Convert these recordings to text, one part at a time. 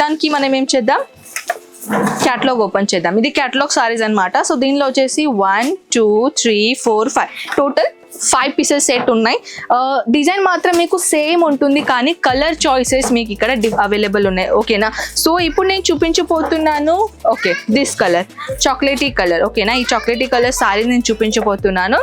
మొత్తానికి మనం ఏం చేద్దాం, క్యాటలాగ్ ఓపెన్ చేద్దాం. ఇది క్యాటలాగ్ సారీస్ అన్నమాట. సో దీనిలో వచ్చేసి 1 2 3 4 5 టోటల్ 5 పీసెస్ సెట్ ఉన్నాయి. డిజైన్ మాత్రం మీకు సేమ్ ఉంటుంది, కానీ కలర్ చాయిసెస్ మీకు ఇక్కడ అవైలబుల్ ఉన్నాయి. ఓకేనా. సో ఇప్పుడు నేను చూపించబోతున్నాను. Okay, this colour chocolatey colour. ఓకేనా, ఈ చాక్లెటీ కలర్ సారీ నేను చూపించబోతున్నాను.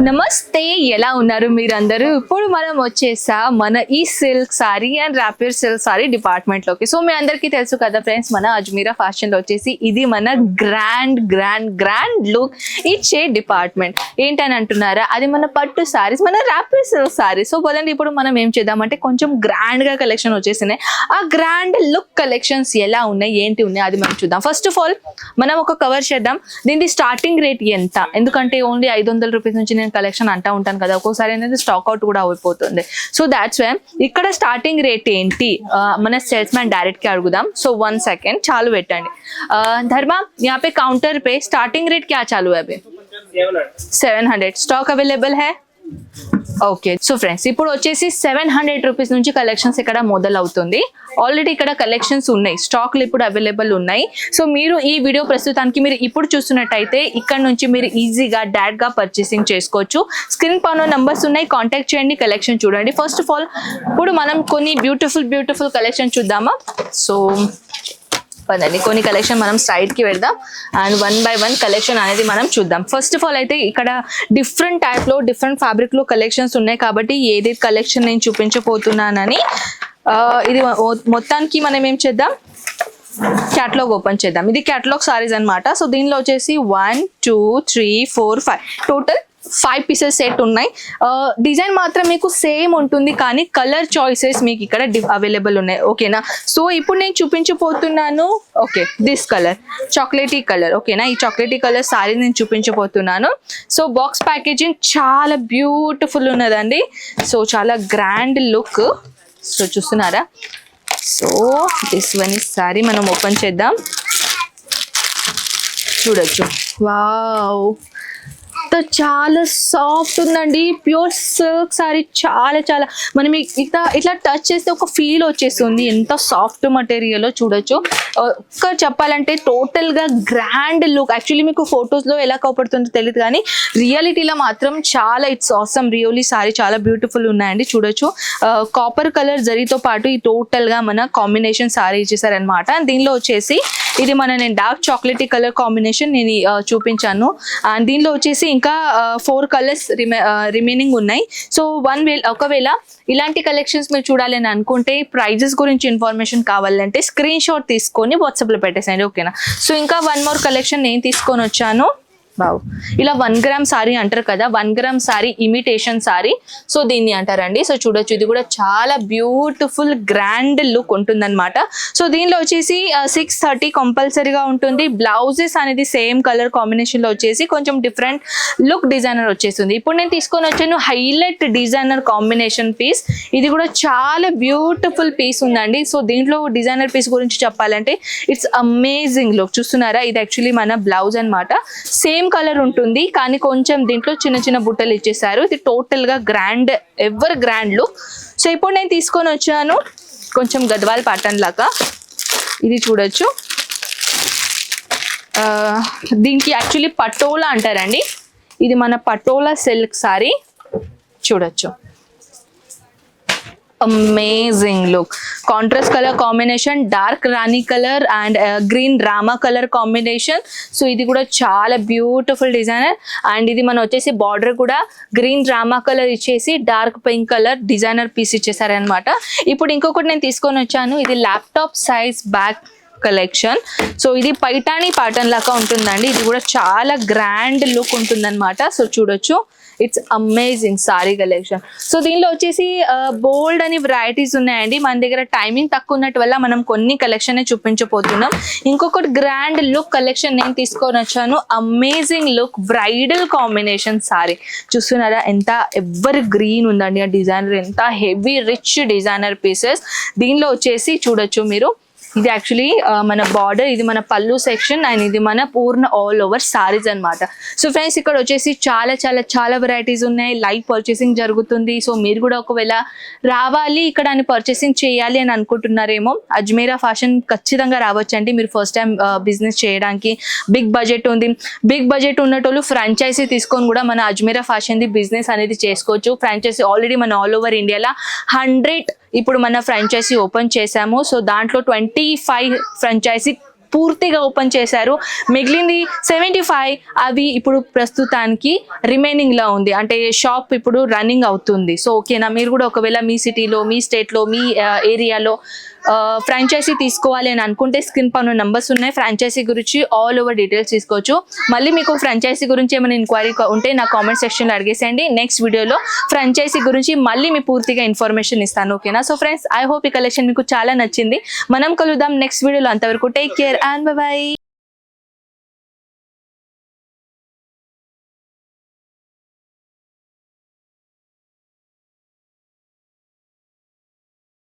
నమస్తే, ఎలా ఉన్నారు మీరందరూ? ఇప్పుడు మనం వచ్చేసా మన ఈ silk sorry and rapier silk sorry department లోకి. సో మీ అందరికీ తెలుసు కదా ఫ్రెండ్స్, మన అజ్మీరా ఫ్యాషన్ లో వచ్చేసి ఇది మన గ్రాండ్ గ్రాండ్ గ్రాండ్ లుక్ ఇచ్చే డిపార్ట్మెంట్. ఏంటని అంటున్నారా, అది మన పట్టు సారీస్, మన ర్యాపియర్ సిల్క్ సారీస్. సో పదండి ఇప్పుడు మనం ఏం చేద్దామంటే, కొంచెం గ్రాండ్ గా కలెక్షన్ వచ్చేసినాయి. ఆ గ్రాండ్ లుక్ కలెక్షన్స్ ఎలా ఉన్నాయి, ఏంటి ఉన్నాయి, అది మనం చూద్దాం. ఫస్ట్ ఆఫ్ ఆల్ మనం ఒక కవర్ చేద్దాం. దీని స్టార్టింగ్ రేట్ ఎంత, ఎందుకంటే ఓన్లీ 500 రూపీస్ నుంచి నేను కలెక్షన్ అంటా ఉంటాను కదా, ఒక్కోసారి అనేది స్టాక్ అవుట్ కూడా అయిపోతుంది. సో దాట్స్ వై ఇక్కడ స్టార్టింగ్ రేట్ ఏంటి మన సేల్స్ మ్యాన్ డైరెక్ట్ కి అడుగుదాం. సో 1 సెకండ్ చాలు పెట్టండి. धर्मा, यहाँ पे काउंटर पे स्टार्टिंग रेट क्या चालू है अभी? 700. स्टॉक अवेलेबल है? ఓకే. సో ఫ్రెండ్స్, ఇప్పుడు వచ్చేసి 700 రూపీస్ నుంచి కలెక్షన్స్ ఇక్కడ మొదలవుతుంది. ఆల్రెడీ ఇక్కడ కలెక్షన్స్ ఉన్నాయి, స్టాక్లు ఇప్పుడు అవైలబుల్ ఉన్నాయి. సో మీరు ఈ వీడియో ప్రస్తుతానికి మీరు ఇప్పుడు చూస్తున్నట్టయితే ఇక్కడ నుంచి మీరు ఈజీగా డైరెక్ట్ గా పర్చేసింగ్ చేసుకోవచ్చు. స్క్రీన్ పైన నంబర్స్ ఉన్నాయి, కాంటాక్ట్ చేయండి, కలెక్షన్ చూడండి. ఫస్ట్ ఆఫ్ ఆల్ ఇప్పుడు మనం కొన్ని బ్యూటిఫుల్ కలెక్షన్ చూద్దామా. సో పదండి, కొన్ని కలెక్షన్ మనం సైడ్ కి పెడదాం అండ్ 1 by 1 కలెక్షన్ అనేది మనం చూద్దాం. ఫస్ట్ ఆఫ్ ఆల్ అయితే ఇక్కడ డిఫరెంట్ టైప్ లో డిఫరెంట్ ఫ్యాబ్రిక్ లో కలెక్షన్స్ ఉన్నాయి, కాబట్టి ఏది కలెక్షన్ నేను చూపించబోతున్నానని ఇది మొత్తానికి మనం ఏం చేద్దాం, క్యాటలాగ్ ఓపెన్ చేద్దాం. ఇది క్యాటలాగ్ సారీస్ అన్నమాట. సో దీనిలో వచ్చేసి 1 2 3 4 5 టోటల్ 5 పీసెస్ సెట్ ఉన్నాయి. డిజైన్ మాత్రం మీకు సేమ్ ఉంటుంది, కానీ కలర్ చాయిసెస్ మీకు ఇక్కడ అవైలబుల్ ఉన్నాయి. ఓకేనా. సో ఇప్పుడు నేను చూపించబోతున్నాను. Okay, this colour chocolatey colour. ఓకేనా, ఈ చాక్లెటీ కలర్ సారీ నేను చూపించబోతున్నాను. సో బాక్స్ ప్యాకేజింగ్ చాలా బ్యూటిఫుల్ ఉన్నదండి. సో చాలా గ్రాండ్ లుక్. సో చూస్తున్నారా. సో దిస్ వన్ ఈ సారీ మనం ఓపెన్ చేద్దాం, చూడొచ్చు. వావ్, చాలా సాఫ్ట్ ఉందండి, ప్యూర్ సిల్క్ సారీ. చాలా మనం ఇట్లా టచ్ చేస్తే ఒక ఫీల్ వచ్చేస్తుంది, ఎంత సాఫ్ట్ మెటీరియల్ చూడొచ్చు. ఒక్క చెప్పాలంటే టోటల్ గా గ్రాండ్ లుక్. యాక్చువల్లీ మీకు ఫొటోస్ లో ఎలా కనపడుతుందో తెలియదు, కానీ రియాలిటీలో మాత్రం చాలా ఇట్స్ ఆసమ్. రియల్లీ సారీ చాలా బ్యూటిఫుల్ ఉన్నాయండి, చూడొచ్చు. కాపర్ కలర్ జరీతో పాటు ఈ టోటల్ గా మన కాంబినేషన్ సారీ ఇచ్చేసారనమాట. దీనిలో వచ్చేసి ఇది నేను డార్క్ చాక్లెటీ కలర్ కాంబినేషన్ నేను చూపించాను. అండ్ దీనిలో వచ్చేసి ఇంకా 4 కలర్స్ రిమైనింగ్ ఉన్నాయి. సో ఒకవేళ ఇలాంటి కలెక్షన్స్ మీరు చూడాలి అని అనుకుంటే, ప్రైజెస్ గురించి ఇన్ఫర్మేషన్ కావాలంటే స్క్రీన్ షాట్ తీసుకొని వాట్సాప్ లో పెట్టేసేయండి. ఓకేనా. సో ఇంకా 1 more కలెక్షన్ నేను తీసుకొని వచ్చాను. బావ్, ఇలా 1 గ్రామ్ సారీ అంటారు కదా, 1 gram sorry imitation sorry. So దీన్ని అంటారండి. సో చూడొచ్చు, ఇది కూడా చాలా బ్యూటిఫుల్ గ్రాండ్ లుక్ ఉంటుందన్నమాట. సో దీనిలో వచ్చేసి 630 కంపల్సరీగా ఉంటుంది. బ్లౌజెస్ అనేది సేమ్ కలర్ కాంబినేషన్ లో వచ్చేసి కొంచెం డిఫరెంట్ లుక్ డిజైనర్ వచ్చేస్తుంది. ఇప్పుడు నేను తీసుకొని వచ్చాను హైలైట్ డిజైనర్ కాంబినేషన్ పీస్. ఇది కూడా చాలా బ్యూటిఫుల్ పీస్ ఉందండి. సో దీంట్లో డిజైనర్ పీస్ గురించి చెప్పాలంటే ఇట్స్ అమేజింగ్ లుక్. చూస్తున్నారా, ఇది యాక్చువల్లీ మన బ్లౌజ్ అన్నమాట. సేమ్ కలర్ ఉంటుంది, కానీ కొంచెం దీంట్లో చిన్న బుట్టలు ఇచ్చేసారు. ఇది టోటల్ గా grand, ever grand look. So ఇప్పుడు నేను తీసుకొని వచ్చాను కొంచెం గద్వాల్ ప్యాటర్న్ లాగా. ఇది చూడొచ్చు. దీనికి యాక్చువల్లీ పటోలా అంటారండి. ఇది మన పటోలా సిల్క్ సారీ, చూడొచ్చు. Amazing look. Contrast colour combination, dark Rani colour and green drama colour combination. So ఇది కూడా చాలా బ్యూటిఫుల్ డిజైనర్. అండ్ ఇది మనం వచ్చేసి బార్డర్ కూడా గ్రీన్ డ్రామా కలర్ ఇచ్చేసి dark pink colour designer piece ఇచ్చేసారనమాట. ఇప్పుడు ఇంకొకటి నేను తీసుకొని వచ్చాను. ఇది laptop size bag collection. So ఇది పైటానీ పాటన్ లాగా ఉంటుందండి. ఇది కూడా చాలా గ్రాండ్ లుక్ ఉంటుందన్నమాట. సో చూడొచ్చు, it's amazing sari collection. So దీనిలో వచ్చేసి బోల్డ్ అని వెరైటీస్ ఉన్నాయండి. మన దగ్గర టైమింగ్ తక్కువ ఉన్నట్టు వల్ల మనం కొన్ని కలెక్షన్ చూపించబోతున్నాం. ఇంకొకటి గ్రాండ్ లుక్ కలెక్షన్ నేను తీసుకొని వచ్చాను. Amazing look bridal combination sorry చూస్తున్నారా, ఎంత ఎవర్ గ్రీన్ ఉందండి ఆ డిజైనర్, ఎంత హెవీ రిచ్ డిజైనర్ పీసెస్. దీనిలో వచ్చేసి చూడొచ్చు మీరు, ఇది యాక్చువల్లీ మన బార్డర్, ఇది మన పళ్ళు సెక్షన్ అండ్ ఇది మన పూర్ణ ఆల్ ఓవర్ సారీస్ అన్నమాట. సో ఫ్రెండ్స్ ఇక్కడ వచ్చేసి చాలా చాలా చాలా వెరైటీస్ ఉన్నాయి. లైవ్ పర్చేసింగ్ జరుగుతుంది. సో మీరు కూడా ఒకవేళ రావాలి ఇక్కడ అని పర్చేసింగ్ చేయాలి అని అనుకుంటున్నారేమో, అజ్మీరా ఫ్యాషన్ ఖచ్చితంగా రావచ్చండి. మీరు ఫస్ట్ టైం బిజినెస్ చేయడానికి బిగ్ బడ్జెట్ ఉంది. బిగ్ బడ్జెట్ ఉన్నటోళ్ళు ఫ్రాంచైజీ తీసుకొని కూడా మన అజ్మీరా ఫ్యాషన్ది బిజినెస్ అనేది చేసుకోవచ్చు. ఫ్రాంచైజీ ఆల్రెడీ మన ఆల్ ఓవర్ ఇండియాలో 100 ఇప్పుడు మన ఫ్రాంచైజీ ఓపెన్ చేశాము. సో దాంట్లో 25 ఫ్రాంచైజీ పూర్తిగా ఓపెన్ చేశారు. మిగిలింది 75 అవి ఇప్పుడు ప్రస్తుతానికి రిమైనింగ్ లో ఉంది, అంటే షాప్ ఇప్పుడు రన్నింగ్ అవుతుంది. సో ఓకేనా, మీరు కూడా ఒకవేళ మీ సిటీలో, మీ స్టేట్లో, మీ ఏరియాలో ఫ్రాంచైజీ తీసుకోవాలి అని అనుకుంటే స్క్రీన్ పైన నంబర్స్ ఉన్నాయి. ఫ్రాంచైజీ గురించి ఆల్ ఓవర్ డీటెయిల్స్ తీసుకోవచ్చు. మళ్ళీ మీకు ఫ్రాంచైజీ గురించి ఏమైనా ఎంక్వైరీ ఉంటే నా కామెంట్ సెక్షన్లో అడిగేసేయండి. నెక్స్ట్ వీడియోలో ఫ్రాంచైజీ గురించి మళ్ళీ మీ పూర్తిగా ఇన్ఫర్మేషన్ ఇస్తాను. ఓకేనా. సో ఫ్రెండ్స్, ఐ హోప్ ఈ కలెక్షన్ మీకు చాలా నచ్చింది. మనం కలుద్దాం నెక్స్ట్ వీడియోలో. అంతవరకు take care and by by.